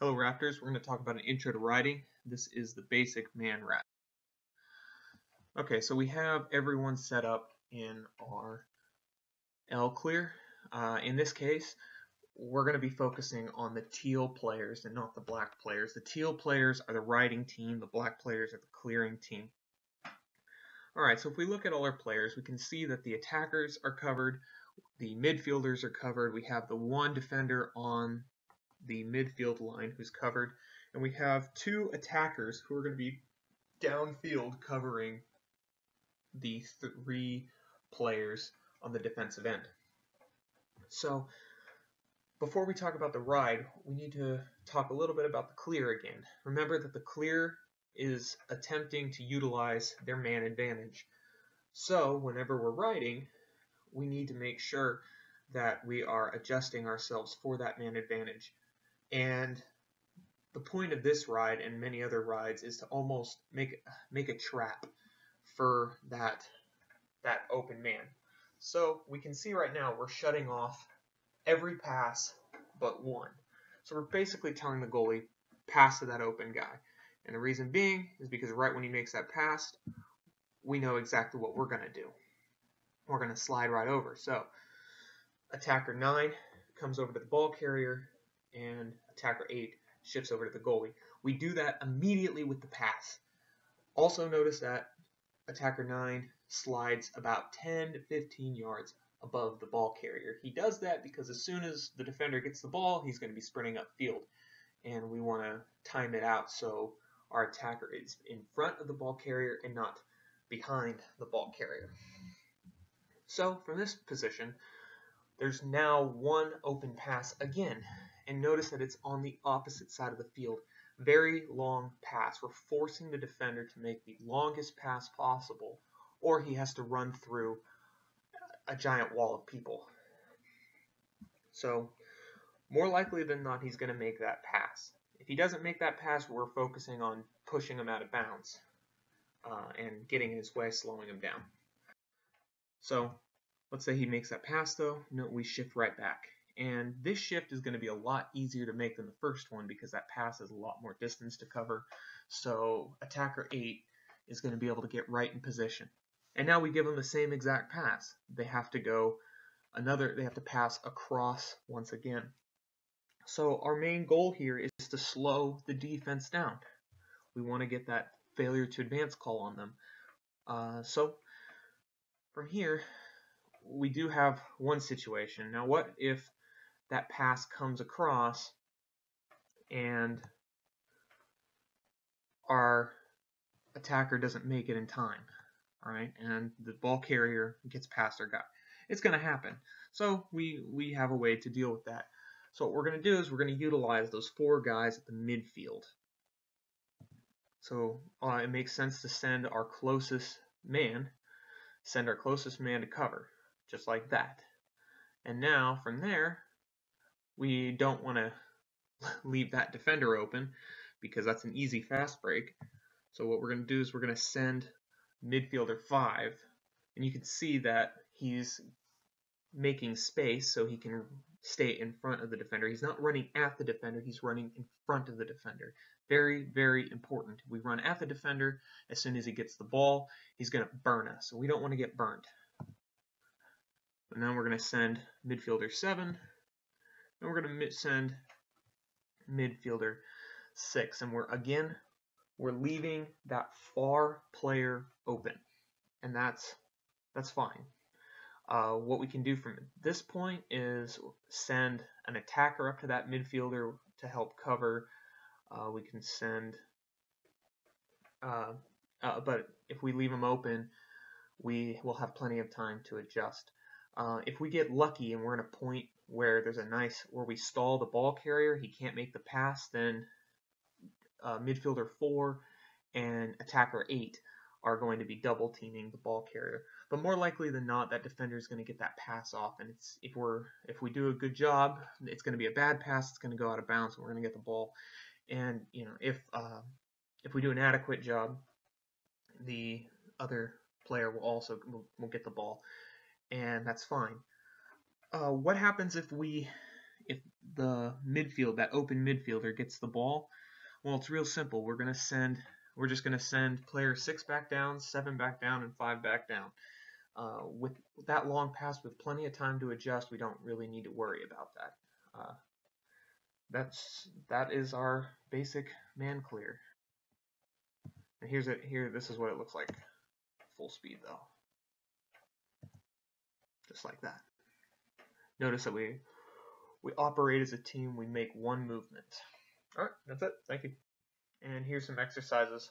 Hello Raptors, we're going to talk about an intro to riding. This is the basic man rap. Okay, so we have everyone set up in our L clear. In this case, we're going to be focusing on the teal players and not the black players. The teal players are the riding team, the black players are the clearing team. Alright, so if we look at all our players, we can see that the attackers are covered, the midfielders are covered, we have the one defender on the midfield line who's covered, and we have two attackers who are going to be downfield covering the three players on the defensive end. So before we talk about the ride, we need to talk a little bit about the clear again. Remember that the clear is attempting to utilize their man advantage. So whenever we're riding, we need to make sure that we are adjusting ourselves for that man advantage. And the point of this ride and many other rides is to almost make a trap for that open man. So we can see right now we're shutting off every pass but one. So we're basically telling the goalie, pass to that open guy. And the reason being is because right when he makes that pass, we know exactly what we're going to do. We're going to slide right over. So attacker 9 comes over to the ball carrier, and attacker 8 shifts over to the goalie. We do that immediately with the pass. Also notice that attacker 9 slides about 10 to 15 yards above the ball carrier. He does that because as soon as the defender gets the ball, he's going to be sprinting upfield. And we want to time it out so our attacker is in front of the ball carrier and not behind the ball carrier. So from this position, there's now one open pass again. And notice that it's on the opposite side of the field. Very long pass. We're forcing the defender to make the longest pass possible, or he has to run through a giant wall of people. So more likely than not, he's going to make that pass. If he doesn't make that pass, we're focusing on pushing him out of bounds and getting in his way, slowing him down. So let's say he makes that pass though. No, we shift right back. And this shift is going to be a lot easier to make than the first one because that pass has a lot more distance to cover. So attacker 8 is going to be able to get right in position. And now we give them the same exact pass. They have to pass across once again. So our main goal here is to slow the defense down. We want to get that failure to advance call on them. So from here, we do have one situation. Now what if that pass comes across and our attacker doesn't make it in time, all right? And the ball carrier gets past our guy. It's going to happen. So we have a way to deal with that. So what we're going to do is we're going to utilize those 4 guys at the midfield. So it makes sense to send our closest man to cover, just like that. And now from there, we don't want to leave that defender open because that's an easy fast break. So what we're going to do is we're going to send midfielder 5, and you can see that he's making space so he can stay in front of the defender. He's not running at the defender, he's running in front of the defender. Very, very important. We run at the defender. As soon as he gets the ball, he's going to burn us. So we don't want to get burned. And now we're going to send midfielder 7. And we're going to send midfielder 6. And we're leaving that far player open. And that's fine. What we can do from this point is send an attacker up to that midfielder to help cover. We can send, but if we leave him open, we will have plenty of time to adjust. If we get lucky and we're in a point where where we stall the ball carrier, he can't make the pass, then midfielder 4 and attacker 8 are going to be double teaming the ball carrier. But more likely than not, that defender is going to get that pass off, and if we do a good job, it's going to be a bad pass. It's going to go out of bounds, and we're going to get the ball. And if we do an adequate job, the other player will get the ball, and that's fine. What happens if we if the midfield, that open midfielder, gets the ball, well, it's real simple. We're just gonna send player 6 back down, 7 back down, and 5 back down. With that long pass, with plenty of time to adjust, we don't really need to worry about that. That is our basic man clear. And this is what it looks like full speed though. Just like that. Notice that we operate as a team, we make one movement. Alright, that's it. Thank you. And here's some exercises